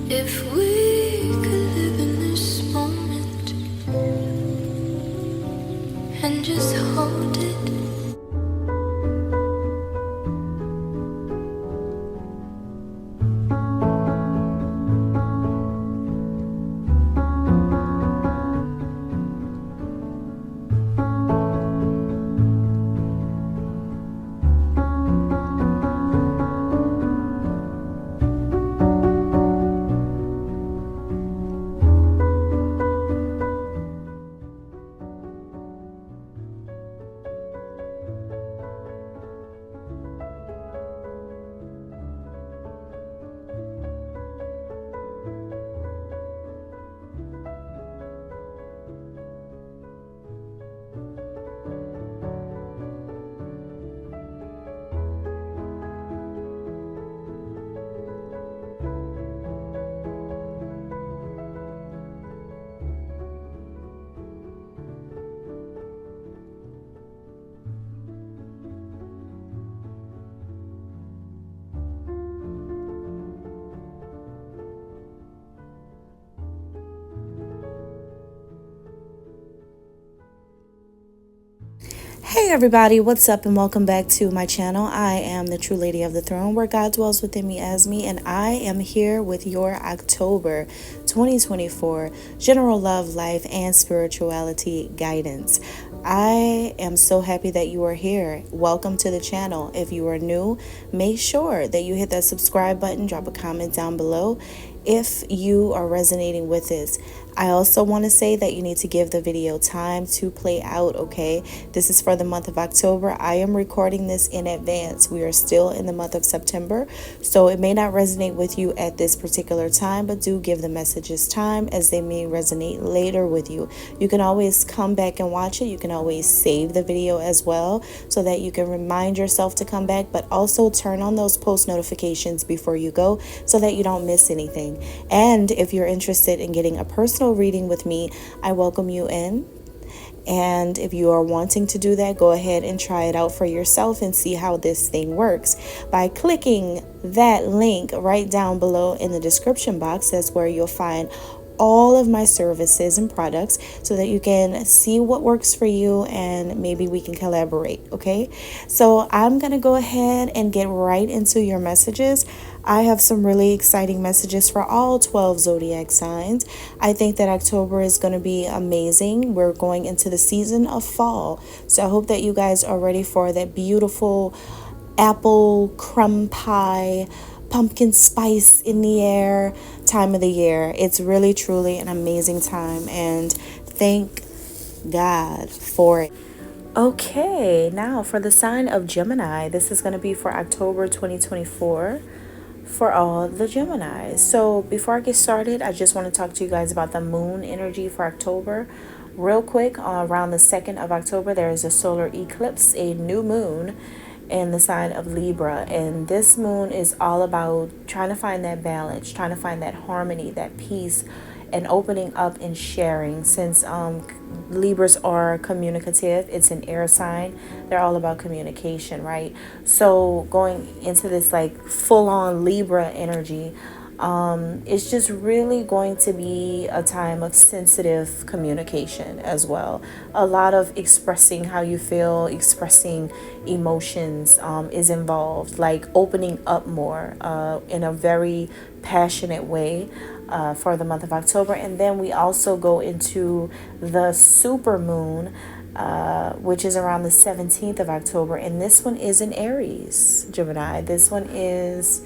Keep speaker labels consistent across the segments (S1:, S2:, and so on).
S1: If we could live in this moment and just hold it.
S2: Hey everybody, what's up and welcome back to my channel. I am the true lady of the throne where God dwells within me as me, and I am here with your October 2024 general love, life, and spirituality guidance. I am so happy that you are here. Welcome to the channel. If you are new, make sure that you hit that subscribe button, drop a comment down below if you are resonating with this. I also want to say that you need to give the video time to play out, okay? This is for the month of October. I am recording this in advance. We are still in the month of September, so it may not resonate with you at this particular time, but do give the messages time as they may resonate later with you. You can always come back and watch it. You can always save the video as well so that you can remind yourself to come back, but also turn on those post notifications before you go so that you don't miss anything. And if you're interested in getting a personal reading with me, I welcome you in. And if you are wanting to do that, go ahead and try it out for yourself and see how this thing works by clicking that link right down below in the description box. That's where you'll find all of my services and products so that you can see what works for you and maybe we can collaborate. Okay, so I'm gonna go ahead and get right into your messages. I have some really exciting messages for all 12 zodiac signs. I think that October is going to be amazing. We're going into the season of fall, so I hope that you guys are ready for that beautiful apple crumb pie, pumpkin spice in the air time of the year. It's really truly an amazing time, and thank God for it. Okay, now for the sign of Gemini, this is going to be for October 2024 for all the Geminis. So before I get started, I just want to talk to you guys about the moon energy for October real quick. Around the 2nd of October, there is a solar eclipse, a new moon in the sign of Libra, and this moon is all about trying to find that balance, trying to find that harmony, that peace, and opening up and sharing. Since Libras are communicative, it's an air sign, they're all about communication, right? So going into this like full-on Libra energy, it's just really going to be a time of sensitive communication as well. A lot of expressing how you feel, expressing emotions is involved, like opening up more in a very passionate way for the month of October. And then we also go into the super moon, which is around the 17th of October, and this one is in Aries, Gemini. This one is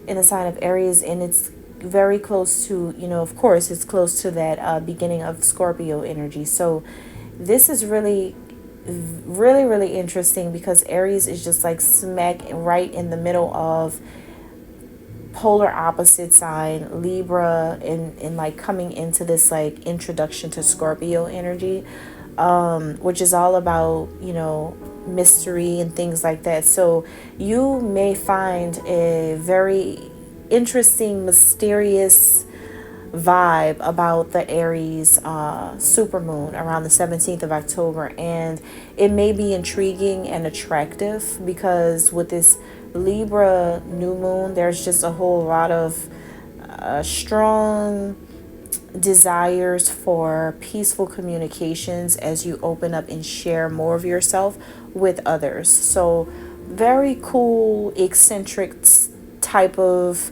S2: in the sign of Aries, and it's very close to, of course, it's close to that beginning of Scorpio energy. So this is really interesting because Aries is just like smack right in the middle of polar opposite sign Libra, and like coming into this like introduction to Scorpio energy, which is all about mystery and things like that. So you may find a very interesting, mysterious vibe about the Aries supermoon around the 17th of October, and it may be intriguing and attractive because with this Libra new moon, there's just a whole lot of strong desires for peaceful communications as you open up and share more of yourself with others. So very cool, eccentric type of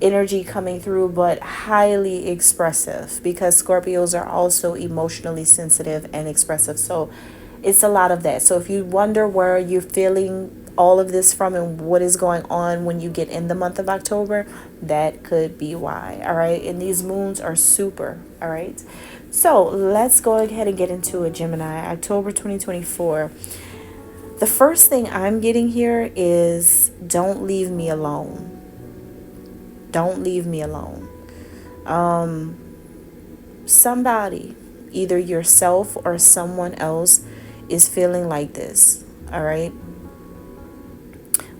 S2: energy coming through, but highly expressive, because Scorpios are also emotionally sensitive and expressive. So it's a lot of that. So if you wonder where you're feeling all of this from and what is going on when you get in the month of October, that could be why. All right. And these moons are super. All right. So let's go ahead and get into it, Gemini, October 2024. The first thing I'm getting here is don't leave me alone. Don't leave me alone. Somebody, either yourself or someone else, is feeling like this. All right.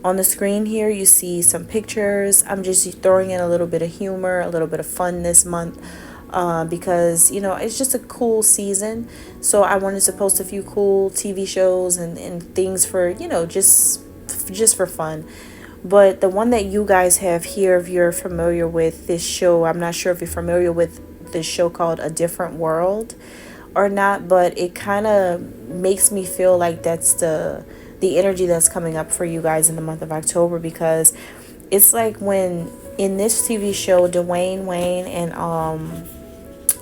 S2: On the screen here, you see some pictures. I'm just throwing in a little bit of humor, a little bit of fun this month, because, you know, it's just a cool season. So I wanted to post a few cool TV shows and things for, you know, just for fun. But the one that you guys have here, if you're familiar with this show, I'm not sure if you're familiar with this show called A Different World or not, but it kind of makes me feel like that's the energy that's coming up for you guys in the month of October, because it's like when in this TV show, Dwayne Wayne and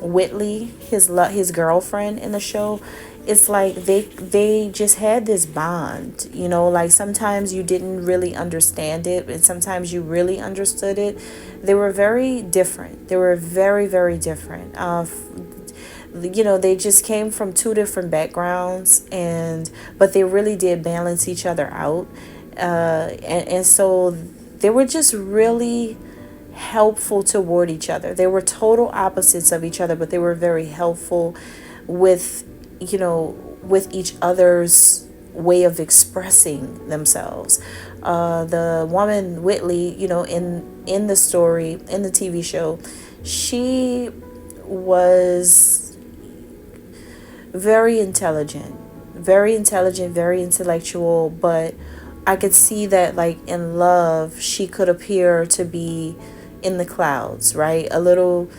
S2: Whitley, his girlfriend in the show, it's like they just had this bond, you know, like sometimes you didn't really understand it and sometimes you really understood it. They were very different. They were very, very different. You know, they just came from two different backgrounds, but they really did balance each other out, and so they were just really helpful toward each other. They were total opposites of each other, but they were very helpful with, you know, with each other's way of expressing themselves. The woman Whitley, you know, in the story, in the TV show, she was very intelligent, very intellectual, but I could see that, like, in love, she could appear to be in the clouds, right? A little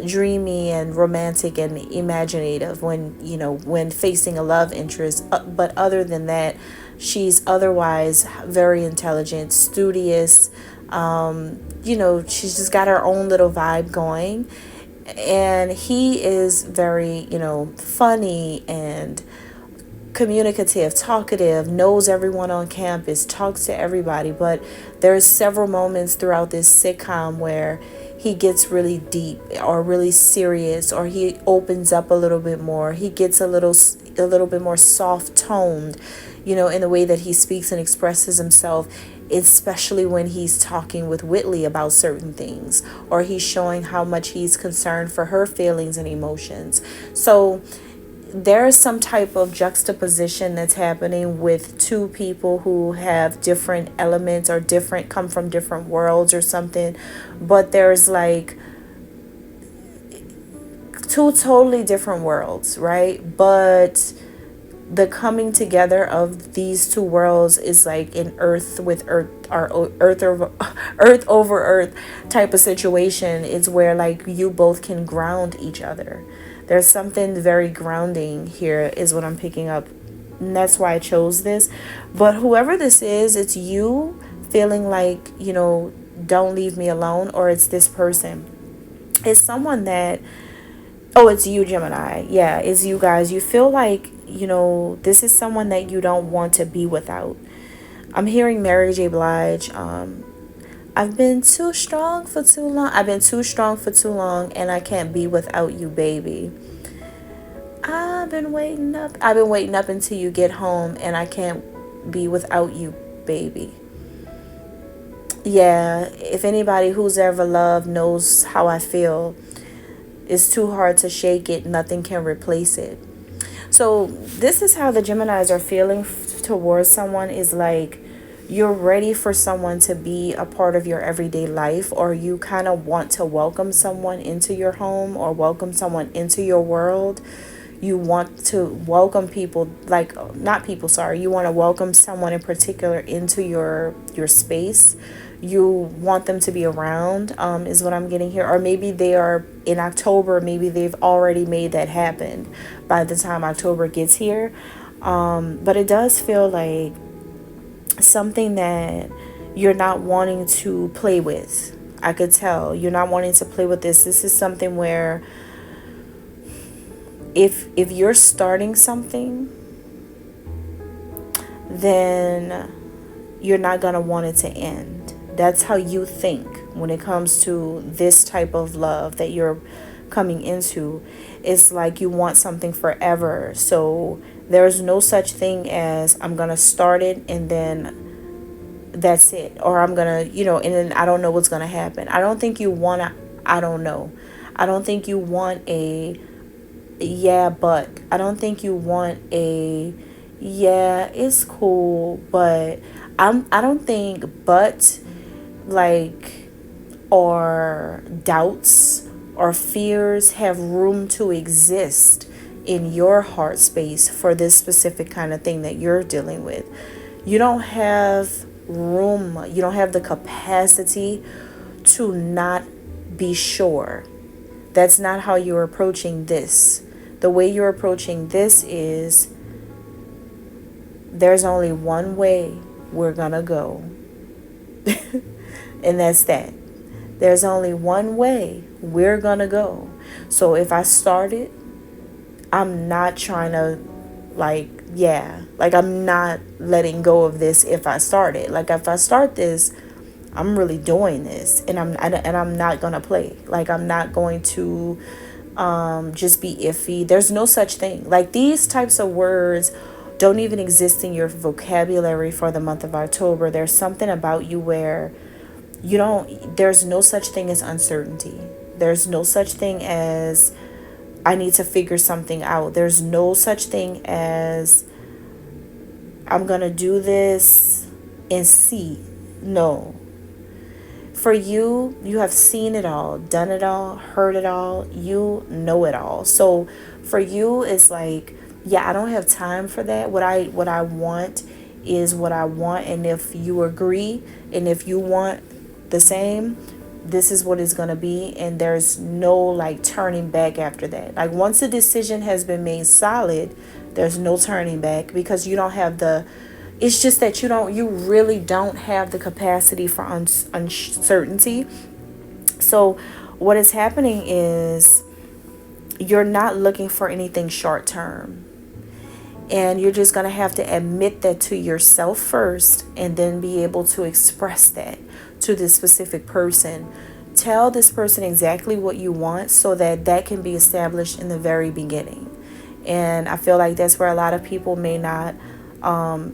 S2: dreamy and romantic and imaginative when, you know, when facing a love interest. But other than that, she's otherwise very intelligent, studious. You know, she's just got her own little vibe going. And he is very, you know, funny and communicative, talkative, knows everyone on campus, talks to everybody. But there's several moments throughout this sitcom where he gets really deep or really serious, or he opens up a little bit more. He gets a little bit more soft toned, you know, in the way that he speaks and expresses himself, especially when he's talking with Whitley about certain things, or he's showing how much he's concerned for her feelings and emotions. So there is some type of juxtaposition that's happening with two people who have different elements or come from different worlds or something, but there's like two totally different worlds, right? But the coming together of these two worlds is like an earth with earth, or earth over earth type of situation. Is where like you both can ground each other. There's something very grounding here is what I'm picking up. And that's why I chose this. But whoever this is, it's you feeling like, you know, don't leave me alone, or it's this person. It's someone that, oh, it's you, Gemini. Yeah, it's you guys. You feel like, you know, this is someone that you don't want to be without. I'm hearing Mary J. Blige. I've been too strong for too long. I've been too strong for too long, and I can't be without you, baby. I've been waiting up until you get home, and I can't be without you, baby. Yeah, if anybody who's ever loved knows how I feel. It's too hard to shake it. Nothing can replace it. So this is how the Geminis are feeling towards someone, is like you're ready for someone to be a part of your everyday life, or you kind of want to welcome someone into your home or welcome someone into your world. You want to welcome people, like, not people, sorry. You want to welcome someone in particular into your space, you want them to be around, is what I'm getting here. Or maybe they are in October, maybe they've already made that happen by the time October gets here. But it does feel like something that you're not wanting to play with. I could tell you're not wanting to play with this. This is something where if you're starting something, then you're not going to want it to end. That's how you think when it comes to this type of love that you're coming into. It's like you want something forever. So there's no such thing as I'm going to start it and then that's it. Or I'm going to, and then I don't know what's going to happen. I don't think you want to, I don't know. I don't think you want a, yeah, but. I don't think you want a, yeah, it's cool, but I don't think but, like, or doubts or fears have room to exist in your heart space for this specific kind of thing that you're dealing with. You don't have room, you don't have the capacity to not be sure. That's not how you're approaching this. The way you're approaching this is, there's only one way we're gonna go. And that's that. There's only one way we're gonna go. So if I start it, I'm not trying to, I'm not letting go of this if I start it. Like, if I start this, I'm really doing this, and I'm not gonna play. Like, I'm not going to just be iffy. There's no such thing. Like, these types of words don't even exist in your vocabulary for the month of October. There's something about you where there's no such thing as uncertainty. There's no such thing as I need to figure something out. There's no such thing as I'm going to do this and see. No. For you, you have seen it all, done it all, heard it all. You know it all. So for you, it's like, yeah, I don't have time for that. What I want is what I want. And if you agree and if you want the same, this is what it's going to be. And there's no turning back after that. Like, once a decision has been made solid, there's no turning back, because you don't have it's just that you really don't have the capacity for uncertainty. So what is happening is you're not looking for anything short term. And you're just going to have to admit that to yourself first, and then be able to express that to this specific person. Tell this person exactly what you want so that can be established in the very beginning. And I feel like that's where a lot of people may not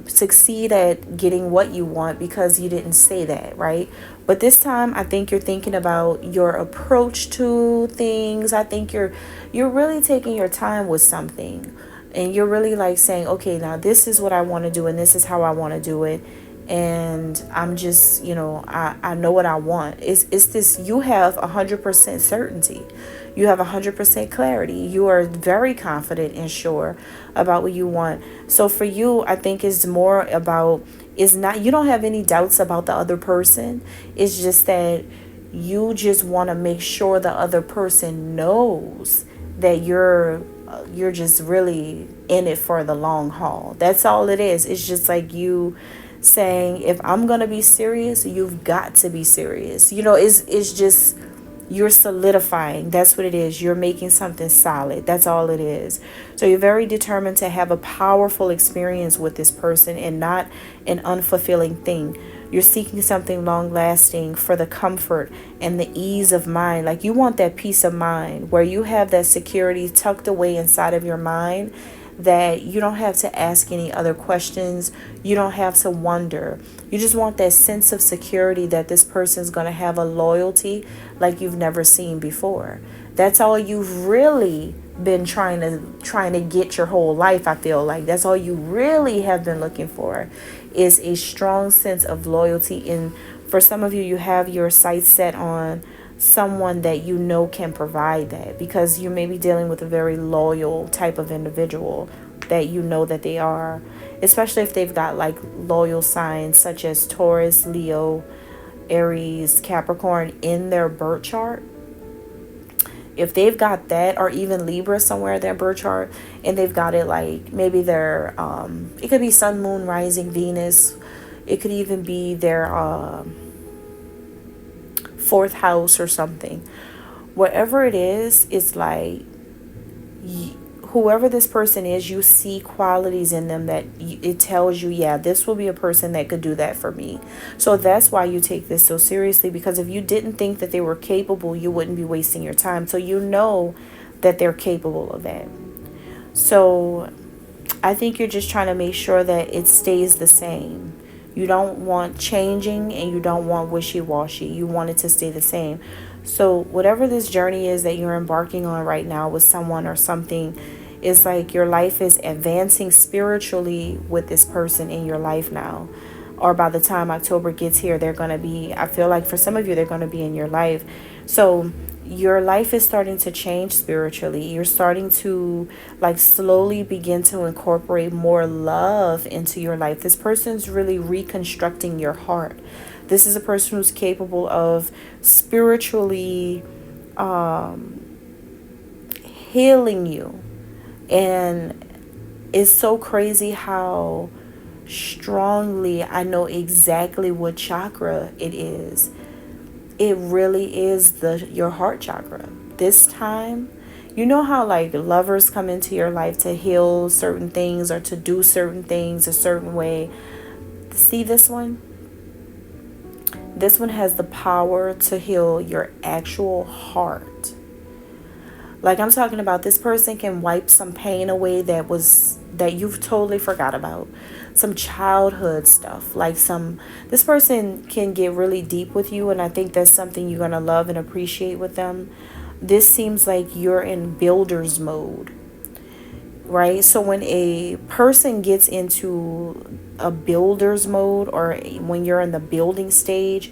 S2: succeed at getting what you want, because you didn't say that, right? But this time, I think you're thinking about your approach to things. I think you're really taking your time with something. And you're really saying, okay, now this is what I want to do, and this is how I want to do it. And I'm just, I know what I want. It's this, you have 100% certainty. You have 100% clarity. You are very confident and sure about what you want. So for you, I think it's more about, you don't have any doubts about the other person. It's just that you just want to make sure the other person knows that you're just really in it for the long haul. That's all it is. It's just like you saying, if I'm going to be serious, you've got to be serious. It's just, you're solidifying. That's what it is. You're making something solid. That's all it is. So you're very determined to have a powerful experience with this person and not an unfulfilling thing. You're seeking something long lasting for the comfort and the ease of mind. Like, you want that peace of mind where you have that security tucked away inside of your mind, that you don't have to ask any other questions. You don't have to wonder. You just want that sense of security that this person's going to have a loyalty like you've never seen before. That's all you've really been trying to get your whole life. I feel like that's all you really have been looking for, is a strong sense of loyalty. And for some of you, you have your sights set on someone that you know can provide that, because you may be dealing with a very loyal type of individual that you know that they are, especially if they've got loyal signs such as Taurus, Leo, Aries, Capricorn in their birth chart, if they've got that, or even Libra somewhere in their birth chart, and they've got it like maybe their it could be Sun, Moon, Rising, Venus. It could even be their fourth house or something. Whatever it is, it's like whoever this person is, you see qualities in them that it tells you, yeah, this will be a person that could do that for me. So that's why you take this so seriously, because if you didn't think that they were capable, you wouldn't be wasting your time. So you know that they're capable of that. So I think you're just trying to make sure that it stays the same. You don't want changing, and you don't want wishy-washy. You want it to stay the same. So whatever this journey is that you're embarking on right now with someone or something, it's like your life is advancing spiritually with this person in your life now. Or by the time October gets here, they're going to be, I feel like for some of you, they're going to be in your life. So your life is starting to change spiritually. You're starting to like slowly begin to incorporate more love into your life. This person's really reconstructing your heart. This is a person who's capable of spiritually healing you. And it's so crazy how strongly I know exactly what chakra it is. It really is your heart chakra. This time, you know how like lovers come into your life to heal certain things or to do certain things a certain way. See this one? This one has the power to heal your actual heart. Like I'm talking about, this person can wipe some pain away that you've totally forgot about. Some childhood stuff. This person can get really deep with you, and I think that's something you're going to love and appreciate with them. This seems like you're in builder's mode, right? So when a person gets into a builder's mode, or when you're in the building stage,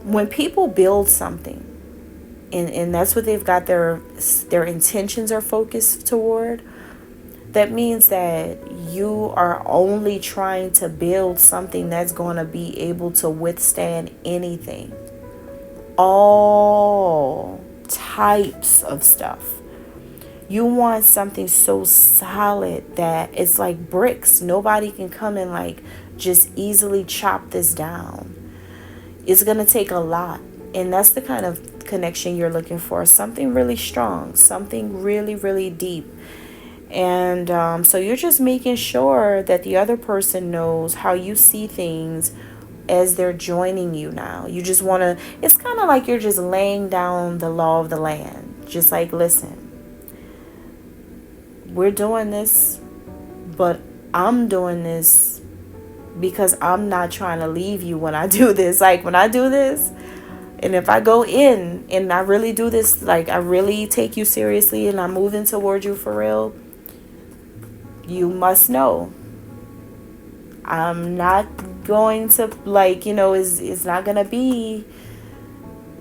S2: when people build something, and that's what they've got their intentions are focused toward, that means that you are only trying to build something that's going to be able to withstand anything. All types of stuff. You want something so solid that it's like bricks. Nobody can come and like just easily chop this down. It's going to take a lot. And that's the kind of connection you're looking for. Something really strong. Something really, really deep. And so you're just making sure that the other person knows how you see things as they're joining you now. You just want to, it's kind of like you're just laying down the law of the land. Just like, listen, we're doing this, but I'm doing this because I'm not trying to leave you when I do this. Like when I do this, and if I go in and I really do this, like I really take you seriously and I'm moving toward you for real, you must know I'm not going to like, it's not going to be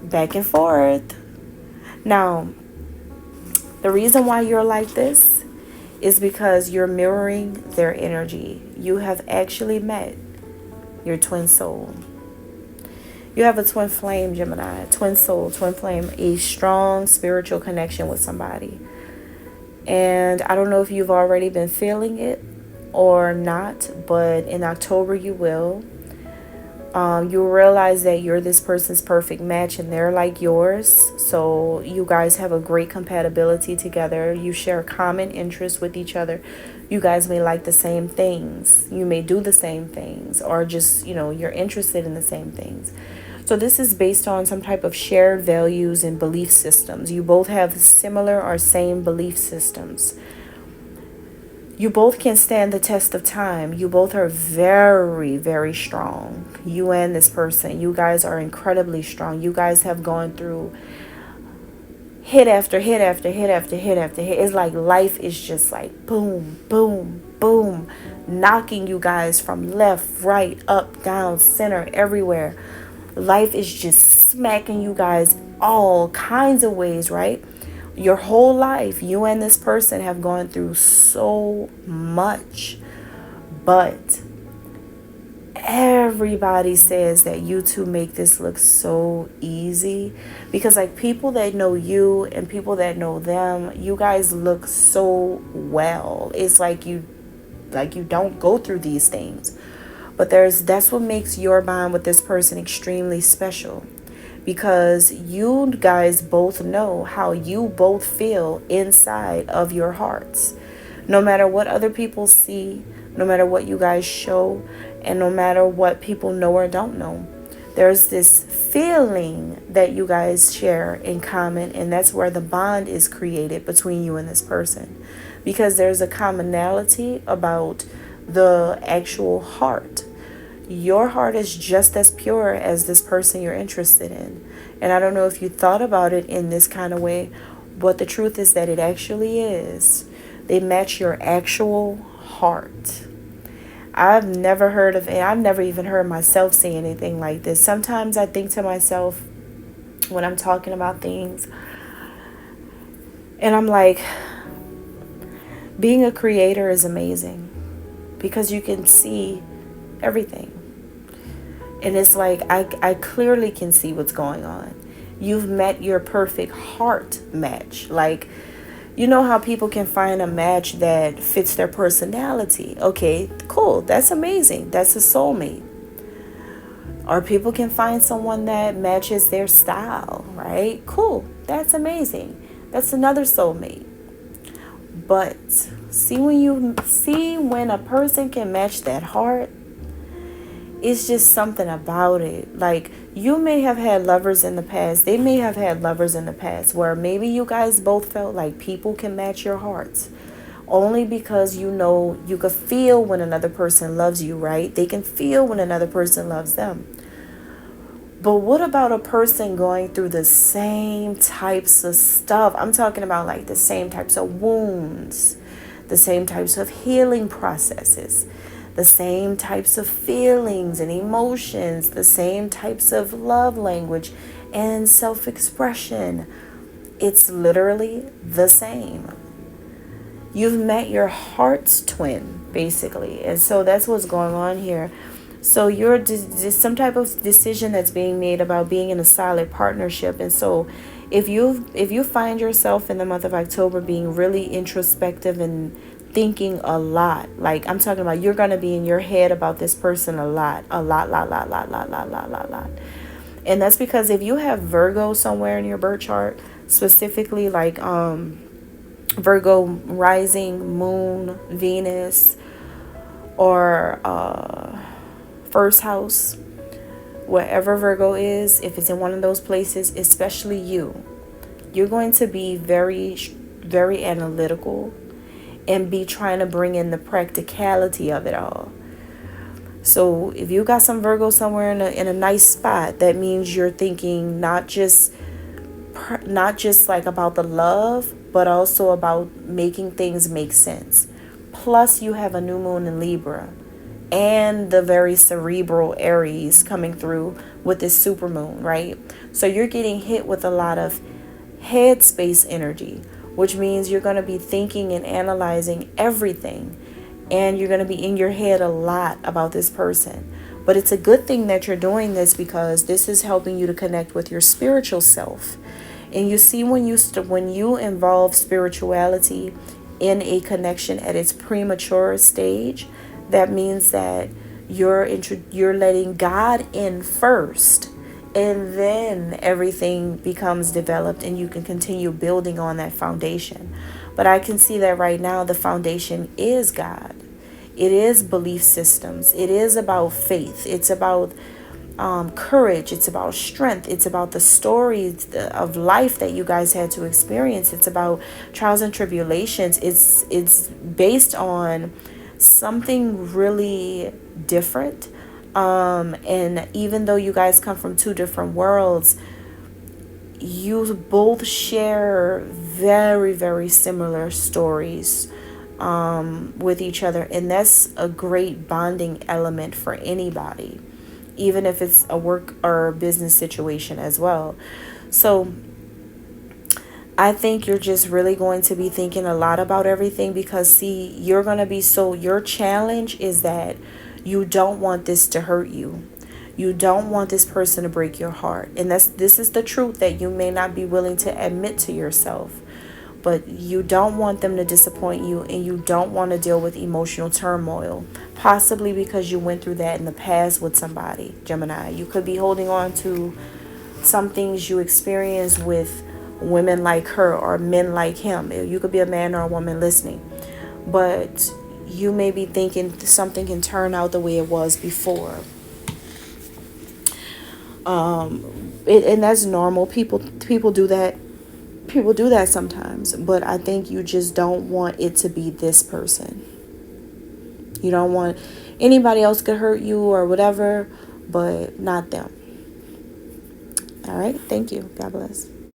S2: back and forth. Now, the reason why you're like this is because you're mirroring their energy. You have actually met your twin soul. You have a twin flame, Gemini, twin soul, twin flame, a strong spiritual connection with somebody. And I don't know if you've already been feeling it or not, but in October you will. You'll realize that you're this person's perfect match and they're like yours. So you guys have a great compatibility together. You share common interests with each other. You guys may like the same things. You may do the same things, or just, you're interested in the same things. So this is based on some type of shared values and belief systems. You both have similar or same belief systems. You both can stand the test of time. You both are very, very strong. You and this person, you guys are incredibly strong. You guys have gone through hit after hit after hit after hit after hit. It's like life is just like boom, boom, boom, knocking you guys from left, right, up, down, center, everywhere. Life is just smacking you guys all kinds of ways, right? Your whole life, you and this person have gone through so much. But everybody says that you two make this look so easy, because like people that know you and people that know them, you guys look so well. It's like you don't go through these things. But that's what makes your bond with this person extremely special, because you guys both know how you both feel inside of your hearts. No matter what other people see, no matter what you guys show, and no matter what people know or don't know, there's this feeling that you guys share in common, and that's where the bond is created between you and this person, because there's a commonality about the actual heart. Your heart is just as pure as this person you're interested in. And I don't know if you thought about it in this kind of way, but the truth is that it actually is. They match your actual heart. I've never heard of it. I've never even heard myself say anything like this. Sometimes I think to myself when I'm talking about things, and I'm like, being a creator is amazing because you can see everything. And it's like, I clearly can see what's going on. You've met your perfect heart match. Like, you know how people can find a match that fits their personality. Okay, cool. That's amazing. That's a soulmate. Or people can find someone that matches their style, right? Cool. That's amazing. That's another soulmate. But see when a person can match that heart, it's just something about it. Like, you may have had lovers in the past. They may have had lovers in the past where maybe you guys both felt like people can match your hearts. Only because you know you could feel when another person loves you, right? They can feel when another person loves them. But what about a person going through the same types of stuff? I'm talking about like the same types of wounds, the same types of healing processes, the same types of feelings and emotions, the same types of love language and self-expression. It's literally the same. You've met your heart's twin, basically. And so that's what's going on here. So you're some type of decision that's being made about being in a solid partnership. And so if you find yourself in the month of October being really introspective and thinking a lot, like I'm talking about, you're going to be in your head about this person a lot. And that's because if you have Virgo somewhere in your birth chart, specifically like Virgo rising, moon, Venus, or first house, wherever Virgo is, if it's in one of those places, especially you're going to be very, very analytical and be trying to bring in the practicality of it all. So if you got some Virgo somewhere in a nice spot, that means you're thinking not just like about the love, but also about making things make sense. Plus you have a new moon in Libra and the very cerebral Aries coming through with this super moon, right? So you're getting hit with a lot of headspace energy, which means you're going to be thinking and analyzing everything, and you're going to be in your head a lot about this person. But it's a good thing that you're doing this, because this is helping you to connect with your spiritual self. And you see, when you involve spirituality in a connection at its premature stage, that means that you're letting God in first, and then everything becomes developed and you can continue building on that foundation. But I can see that right now the foundation is God. It is belief systems. It is about faith. It's about courage. It's about strength. It's about the stories of life that you guys had to experience. It's about trials and tribulations. It's based on something really different. And even though you guys come from two different worlds, you both share very, very similar stories with each other. And that's a great bonding element for anybody, even if it's a work or business situation as well. So I think you're just really going to be thinking a lot about everything, because see, you're going to be your challenge is that You don't want this to hurt you. You don't want this person to break your heart. And this is the truth that you may not be willing to admit to yourself. But you don't want them to disappoint you, and you don't want to deal with emotional turmoil. Possibly because you went through that in the past with somebody, Gemini. You could be holding on to some things you experienced with women like her or men like him. You could be a man or a woman listening. But you may be thinking something can turn out the way it was before. And that's normal. People do that. People do that sometimes. But I think you just don't want it to be this person. You don't want anybody else could hurt you or whatever, but not them. All right. Thank you. God bless.